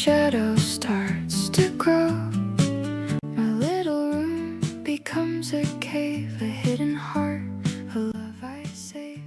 shadow starts to grow. My little room becomes a cave, a hidden heart, a love I save.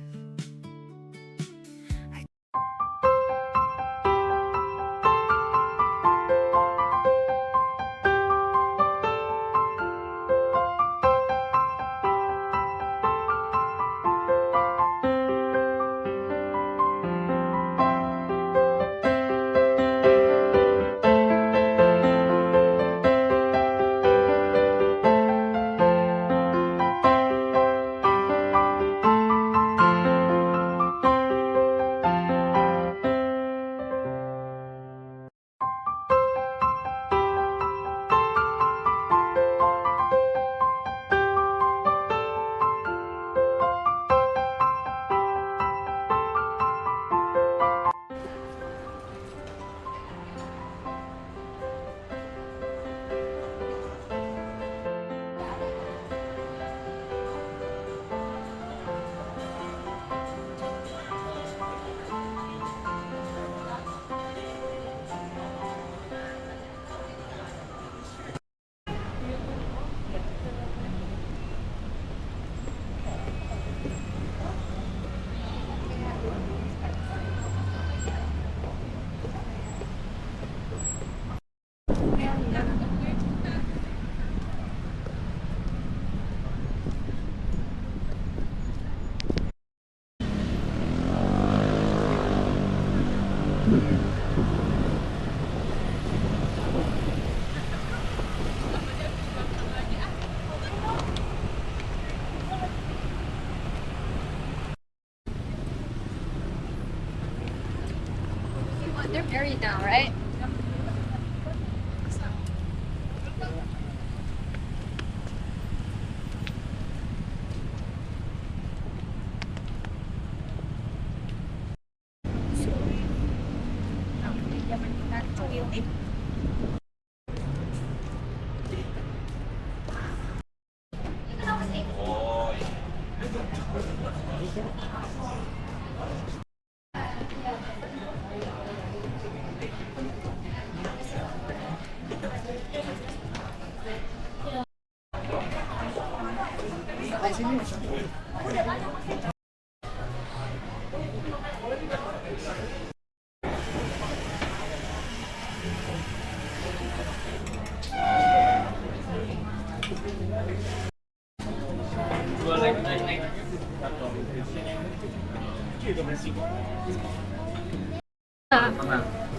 They're married now, right?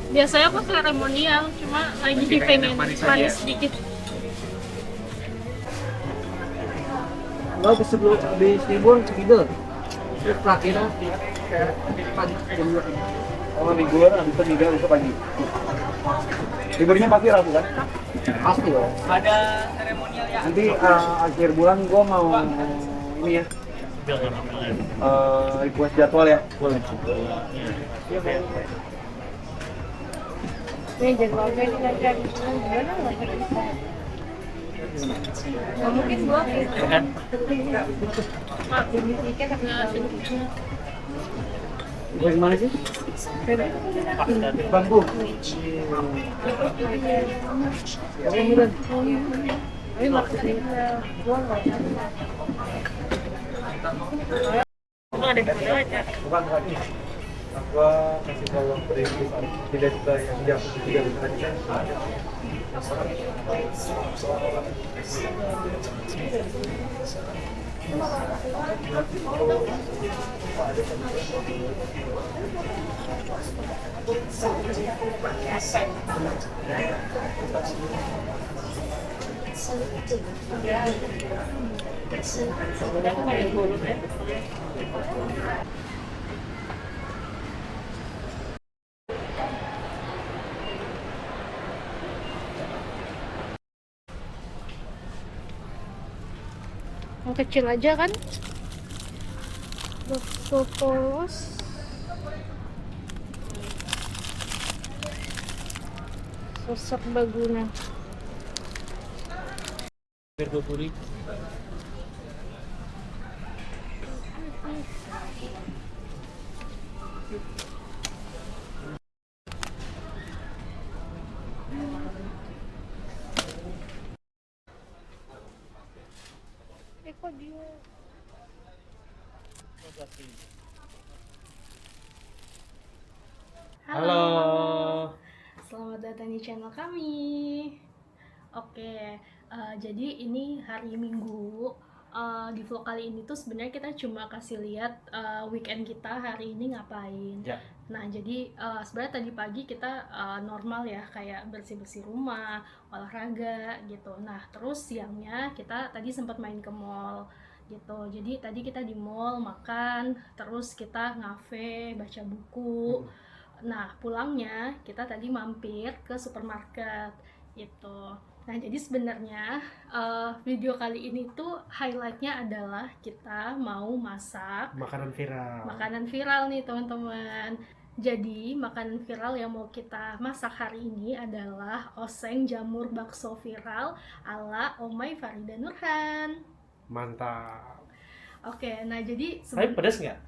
Biasanya aku seremonial, cuma lagi pengen manis sedikit. Lo sebelum habis libur tidur. Terus terakhirnya kayak pagi jam 2. Oh libur habis itu tidur itu pagi. Liburnya pasti Rabu kan? Pasti loh. Ada seremonial ya. Nanti akhir bulan gua mau ini ya. Request jadwal ya. Boleh. Nih jadwalnya ini nanti habis bulan gimana nggak bisa? Nggak mungkin gua gitu. Mak, beli tiket nggak sedikit. Bagaimana sih? Bangku. Tapi maksudnya gua nggak ada di mana aja. Bukan tadi. Gua kasih tahu berintis tidak juga yang jam 3 tadi kan. Yang kecil aja kan polos sosok baguna Hampir 20.000. Halo. Selamat datang di channel kami. Oke, jadi ini hari Minggu. Di vlog kali ini tuh sebenarnya kita cuma kasih lihat weekend kita hari ini ngapain. Ya. Nah, jadi sebenarnya tadi pagi kita normal ya, kayak bersih-bersih rumah, olahraga gitu. Nah, terus siangnya kita tadi sempat main ke mall gitu. Jadi tadi kita di mall makan, terus kita ngafe, baca buku. Nah, pulangnya kita tadi mampir ke supermarket gitu. Nah, jadi sebenarnya video kali ini tuh highlightnya adalah kita mau masak Makanan viral. makanan viral nih teman-teman. Jadi makanan viral yang mau kita masak hari ini adalah oseng jamur bakso viral ala Omay Farida Nurhan. Mantap. Oke, nah jadi Tapi pedas nggak?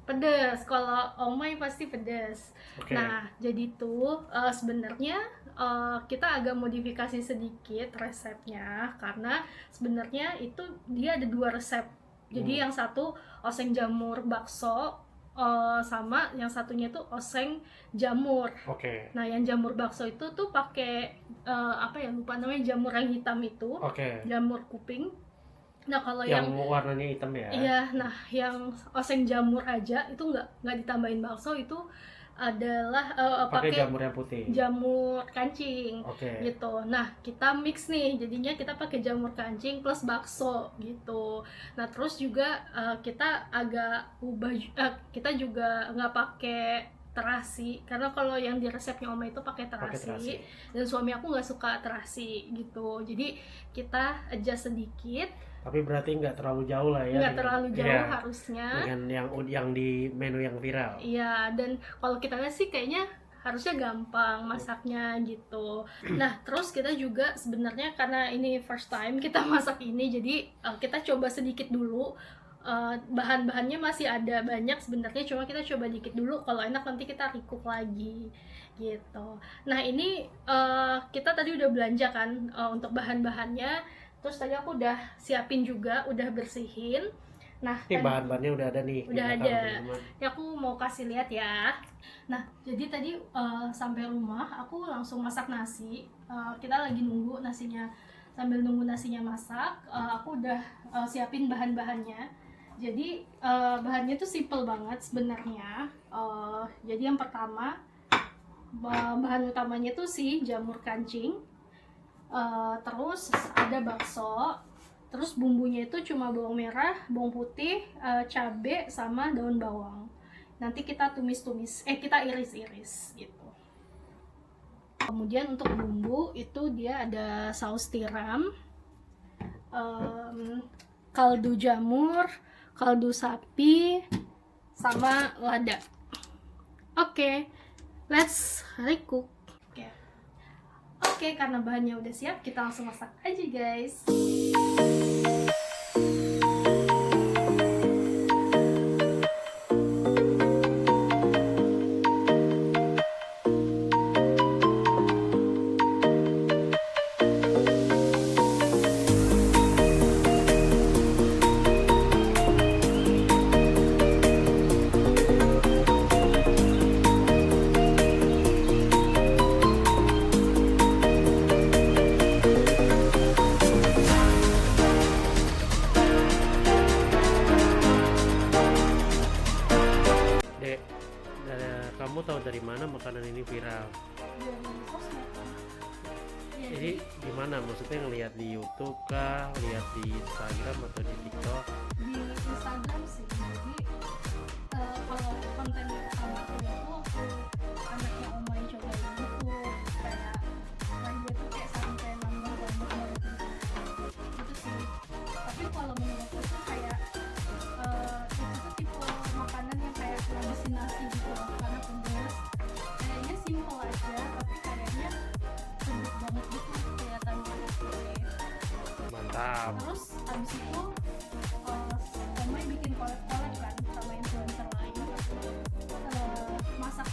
pedes, kalau omai pasti pedes. Oke. Nah, jadi tuh sebenarnya kita agak modifikasi sedikit resepnya karena sebenarnya itu dia ada 2 resep. Jadi yang satu oseng jamur bakso sama yang satunya tuh oseng jamur. Oke. Nah, yang jamur bakso itu tuh pakai apa ya, lupa namanya, jamur yang hitam itu, Oke. jamur kuping. Nah, kalau Yang warnanya hitam ya? iya, nah yang oseng jamur aja itu nggak ditambahin bakso, itu adalah Pakai pakai jamur yang putih. jamur kancing Oke. gitu. Nah, kita mix nih, jadinya kita pakai jamur kancing plus bakso gitu. Nah, terus juga kita agak ubah, kita juga nggak pakai terasi, karena kalau yang di resepnya Oma itu pakai terasi, dan suami aku nggak suka terasi gitu. Jadi kita adjust sedikit. Tapi berarti nggak terlalu jauh lah ya? Nggak terlalu jauh Iya, harusnya. dengan yang di menu yang viral. Iya, dan kalau kita lihat sih kayaknya harusnya gampang masaknya gitu. Nah, terus kita juga sebenarnya karena ini first time kita masak ini, jadi kita coba sedikit dulu. Bahan-bahannya masih ada banyak sebenarnya, cuma kita coba dikit dulu. Kalau enak nanti kita recook lagi gitu. Nah, ini kita tadi udah belanja kan untuk bahan-bahannya. Terus tadi aku udah siapin juga, udah bersihin. Nah, Ini bahan-bahannya udah ada nih. Udah di belakang, ada. teman-teman. ya aku mau kasih lihat ya. Nah, jadi tadi sampai rumah aku langsung masak nasi. Kita lagi nunggu nasinya, sambil nunggu nasinya masak, aku udah siapin bahan-bahannya. Jadi bahannya tuh simple banget sebenarnya. Jadi yang pertama, bahan utamanya tuh si jamur kancing. Terus ada bakso, terus bumbunya itu cuma bawang merah, bawang putih, cabai sama daun bawang. Nanti kita tumis-tumis, kita iris-iris gitu. Kemudian untuk bumbu itu dia ada saus tiram, kaldu jamur, kaldu sapi, sama lada. Oke, let's recook. Oke, karena bahannya udah siap, kita langsung masak aja guys. Dek, kamu tahu dari mana makanan ini viral? Dari sosmed. Ya, Jadi gimana? Maksudnya ngelihat di YouTube kah? Lihat di Instagram atau di TikTok? di Instagram sih. Jadi kalau konten utama aku itu anaknya Oma yang coba YouTube, kayak dia tuh kayak sampai nambah banyak banget gitu sih. Tapi kalau menurut aku tuh kayak itu tuh tipe makanan yang kayak ngabisin nasi gitu loh, karena pedas. Kayaknya simple aja, tapi kayaknya sedap banget gitu kelihatannya. Mantap. Terus abis itu Omay bikin collab-collab kan sama influencer lain, masak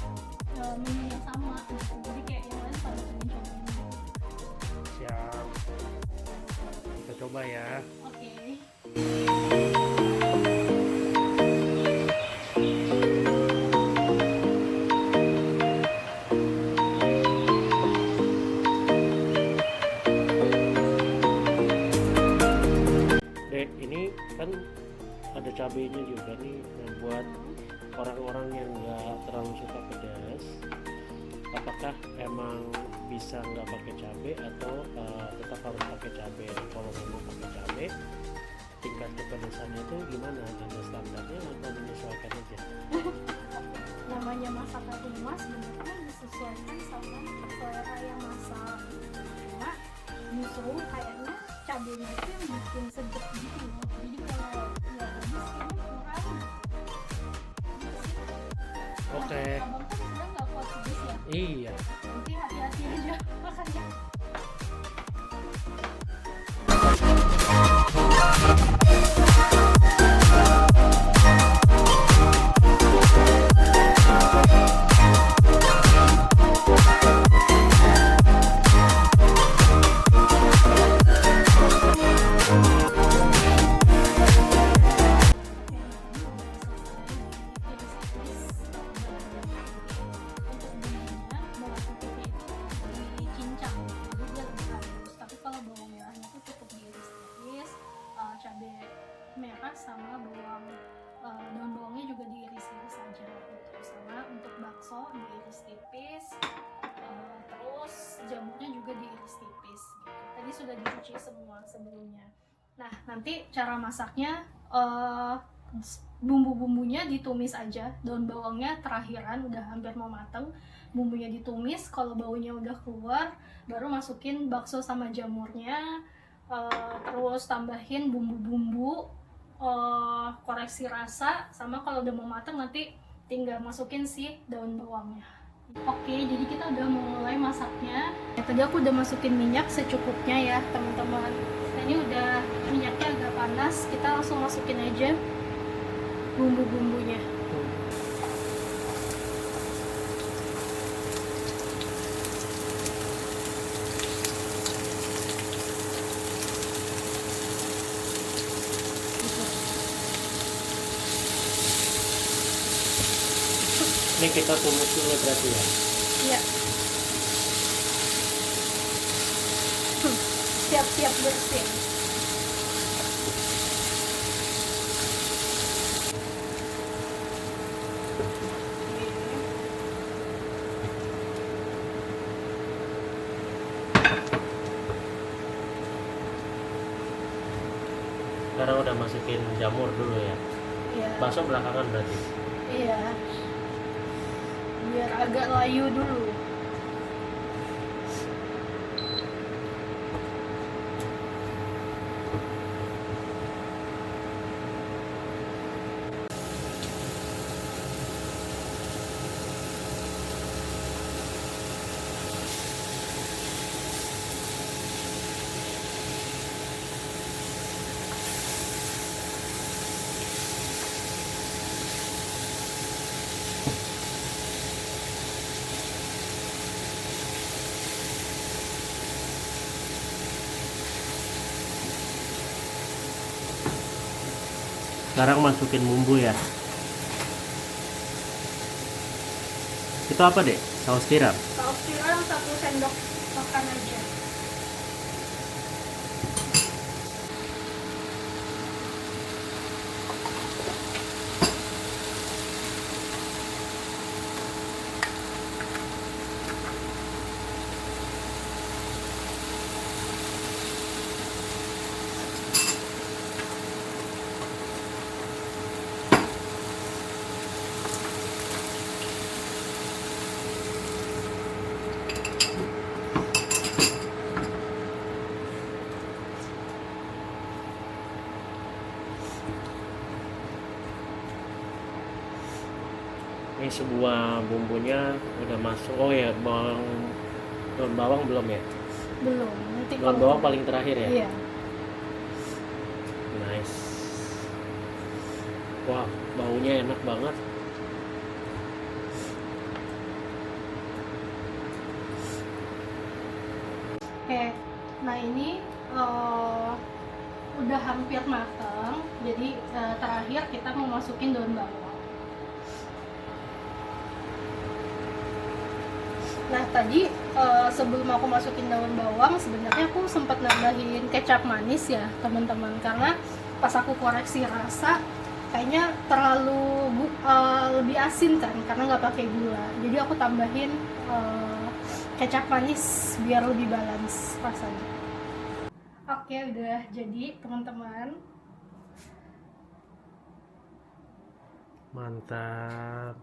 menu yang sama gitu. Jadi kayak yang lain pada pengen coba ini. Siap. Kita coba ya. Oke. ada cabenya juga nih. Nah, buat orang-orang yang nggak terlalu suka pedas, apakah emang bisa nggak pakai cabai atau tetap harus pakai cabai? Kalau memang pakai cabai, tingkat kepedasannya itu gimana? Ada standarnya atau menyesuaikan aja? Namanya masakan rumah sebenarnya disesuaikan sama selera yang masak. Cuma justru kayaknya cabenya itu yang bikin sejuk gitu loh. Jadi kalau nggak habis kayaknya kurang. Oke. Abang kan sebenarnya nggak kuat pedes ya. Iya. Nanti hati-hati aja makannya. Cabai merah sama bawang daun bawangnya juga diiris-iris aja gitu. Sama untuk bakso diiris tipis, terus jamurnya juga diiris tipis gitu. Tadi sudah dicuci semua sebelumnya. Nah, nanti cara masaknya bumbu-bumbunya ditumis aja. Daun bawangnya terakhiran, udah hampir mau mateng. Bumbunya ditumis, kalau baunya udah keluar, baru masukin bakso sama jamurnya. Terus tambahin bumbu-bumbu, koreksi rasa, sama kalau udah mau mateng nanti tinggal masukin si daun bawangnya. Oke, jadi kita udah mulai masaknya. Tadi aku udah masukin minyak secukupnya ya teman-teman. Nah, ini udah minyaknya agak panas, kita langsung masukin aja bumbu-bumbunya. Ini kita tumis dulu berarti ya? Iya. Siap-siap bersin. Sekarang udah masukin jamur dulu ya? Iya. Bakso belakangan berarti? Iya. Biar agak layu dulu. Sekarang masukin bumbu ya. Itu apa deh? Saus tiram? Saus tiram 1 sendok makan aja. Ini sebuah bumbunya udah masuk. Oh ya, daun bawang belum ya? Belum. Nanti Daun bawang paling terakhir ya? Iya. Nice. Wah, baunya enak banget. Oke. Nah, ini udah hampir matang. Jadi terakhir kita mau masukin daun bawang. Nah, tadi sebelum aku masukin daun bawang, sebenarnya aku sempat nambahin kecap manis ya teman-teman, karena pas aku koreksi rasa kayaknya terlalu lebih asin kan karena nggak pakai gula. Jadi aku tambahin kecap manis biar lebih balance rasanya. Oke, udah jadi teman-teman. Mantap.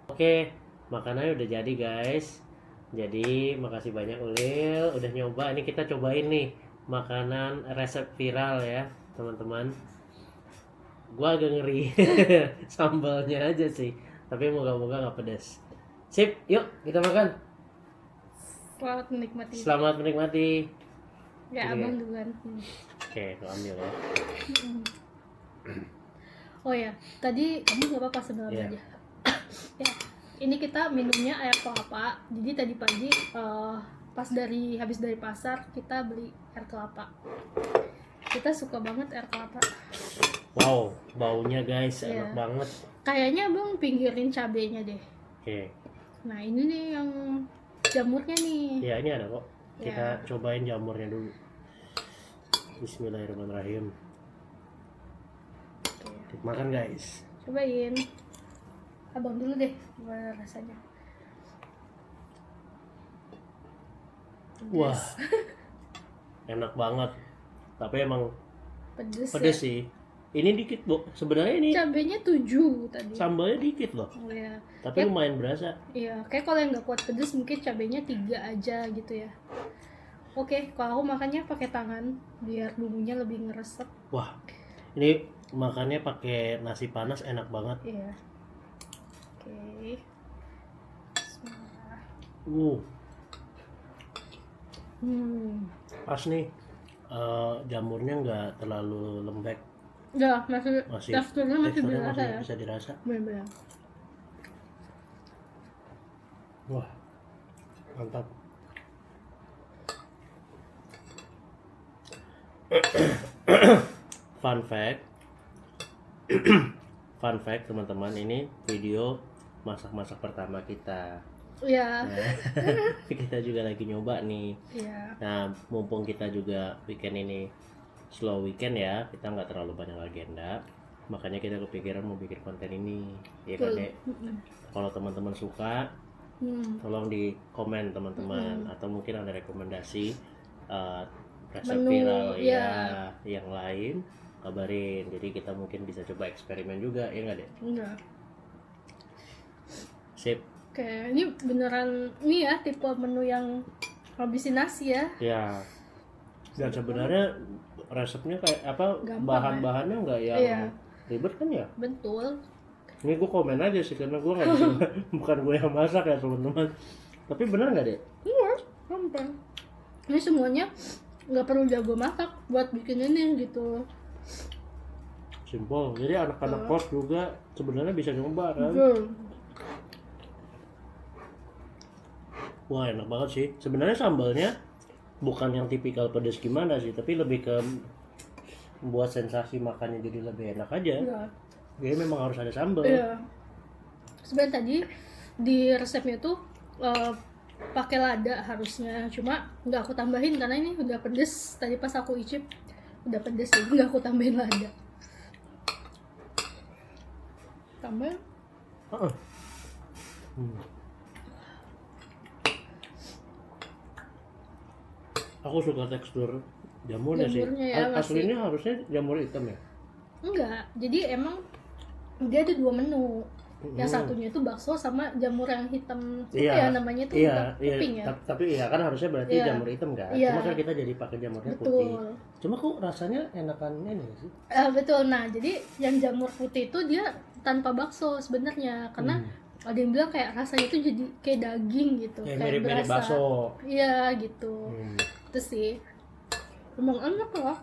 Oke, makanannya udah jadi guys. Jadi makasih banyak Ulil udah nyoba. Ini kita cobain nih makanan resep viral ya teman-teman. Gua agak ngeri sambalnya aja sih, tapi moga-moga nggak pedas. Sip, yuk kita makan. Selamat menikmati. Selamat menikmati. Ya, Oke. abang duluan. Oke, lu ambil ya. Oh ya, tadi kamu nggak apa-apa sebenarnya Iya. aja. Ya, ini kita minumnya air kelapa. Jadi tadi pagi pas habis dari pasar kita beli air kelapa. Kita suka banget air kelapa. Wow, baunya guys Iya. enak banget. Kayaknya abang pinggirin cabenya deh. Oke, Nah ini nih yang jamurnya nih. ya ini ada kok. Kita Ya. cobain jamurnya dulu. Bismillahirrahmanirrahim. Oke, Makan guys. cobain. Abang dulu deh, gimana rasanya? Wah, enak banget. Tapi emang Pedes, pedes ya? sih. Ini dikit bu. Sebenarnya ini Cabenya 7 tadi. sambalnya dikit loh. Oh ya. Tapi Yap. lumayan berasa. Iya, kayak kalau yang nggak kuat pedes mungkin cabenya 3 aja gitu ya. Oke, kalau aku makannya pakai tangan biar bumbunya lebih ngeresep. Wah, ini makannya pakai nasi panas enak banget. Iya. Oke. Bismillah. Pas nih. Jamurnya nggak terlalu lembek. Ya, masih teksturnya masih teksturnya berasa ya. bisa dirasa. Benar-benar. Wah, mantap. Fun fact, fun fact teman-teman, ini video masak-masak pertama kita. Iya. Ya. Kita juga lagi nyoba nih. Iya. Nah, mumpung kita juga weekend ini slow weekend ya, kita nggak terlalu banyak agenda, makanya kita kepikiran mau bikin konten ini, ya kan Betul. Dek? Kalau teman-teman suka, tolong di komen teman-teman, atau mungkin ada rekomendasi resep Menu, viral ya. ya yang lain, kabarin. Jadi kita mungkin bisa coba eksperimen juga, ya nggak Dek? Enggak. Sip. Oke, ini beneran ini ya tipe menu yang habisin nasi ya. Ya. Dan sebenarnya resepnya kayak apa, Gampang, bahan-bahannya nggak yang Iya. ribet kan ya? Betul. Ini gue komen aja sih karena gue nggak bisa, bukan gue yang masak ya teman-teman. Tapi benar nggak Dek? Iya, gampang. Ini semuanya nggak perlu jago masak buat bikin ini gitu. Simple. Jadi anak-anak kos juga sebenarnya bisa nyoba kan? Betul. Wah enak banget sih. Sebenarnya sambalnya bukan yang tipikal pedas gimana sih, tapi lebih ke membuat sensasi makannya jadi lebih enak aja. Iya. Jadi memang harus ada sambal. Iya. Sebenarnya tadi di resepnya tuh pakai lada harusnya, cuma nggak aku tambahin karena ini udah pedes. Tadi pas aku icip udah pedes, jadi nggak aku tambahin lada. Tambah. Heeh. Aku suka tekstur jamurnya sih. Jamurnya ya, Aslinya harusnya jamur hitam ya. Enggak, jadi emang dia ada 2 menu. Yang Hmm. satunya itu bakso sama jamur yang hitam. Iya. Apa ya namanya itu? Iya, bukan iya. kuping ya. Tapi iya kan harusnya berarti Iya. jamur hitam kan. Iya. Cuma kan kita jadi pakai jamurnya Betul. putih. Cuma kok rasanya enakan ini sih. Betul. Nah, jadi yang jamur putih itu dia tanpa bakso sebenarnya, karena ada yang bilang kayak rasanya itu jadi kayak daging gitu, Kayak kayak mirip-mirip berasa. bakso. Iya gitu. Itu sih. Emang enak loh.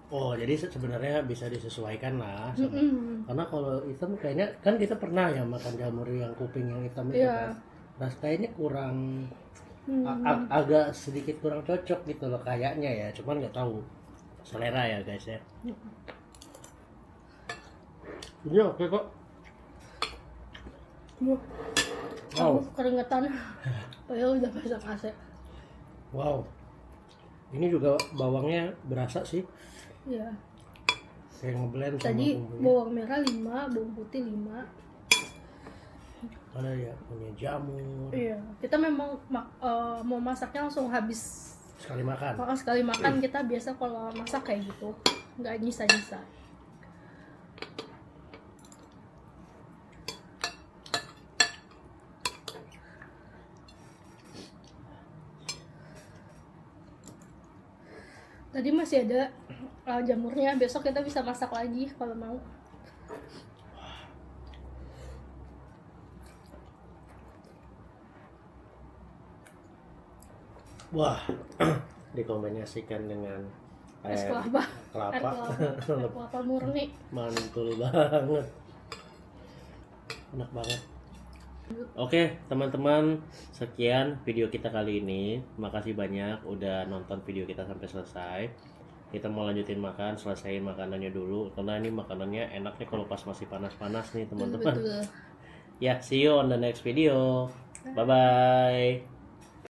Oh, jadi sebenarnya bisa disesuaikan lah. Mm-mm. Karena kalau hitam kayaknya kan kita pernah ya makan jamur yang kuping yang hitam itu Iya. kan. Rasanya kayaknya kurang agak sedikit kurang cocok gitu loh kayaknya ya. Cuman nggak tahu. Selera ya guys ya. Ini oke kok. Wah, Wow. aku keringetan. Padahal udah masak AC. Wow. Ini juga bawangnya berasa sih. Iya. Saya ngeblend sama Tadi bumbunya. bawang merah 5, bawang putih 5. Ada ya punya jamur. Iya, kita memang mau masaknya langsung habis. Sekali makan. Kalau sekali makan kita biasa kalau masak kayak gitu, nggak nyisa-nyisa. Tadi masih ada jamurnya, besok kita bisa masak lagi kalau mau. Wah, dikombinasikan dengan Es air kelapa, kelapa. air kelapa murni. Mantul banget. Enak banget. Oke teman-teman, sekian video kita kali ini. Makasih banyak udah nonton video kita sampai selesai. Kita mau lanjutin makan, selesaiin makanannya dulu karena ini makanannya enak nih kalau pas masih panas-panas nih teman-teman. Betul. Ya, see you on the next video. Bye bye.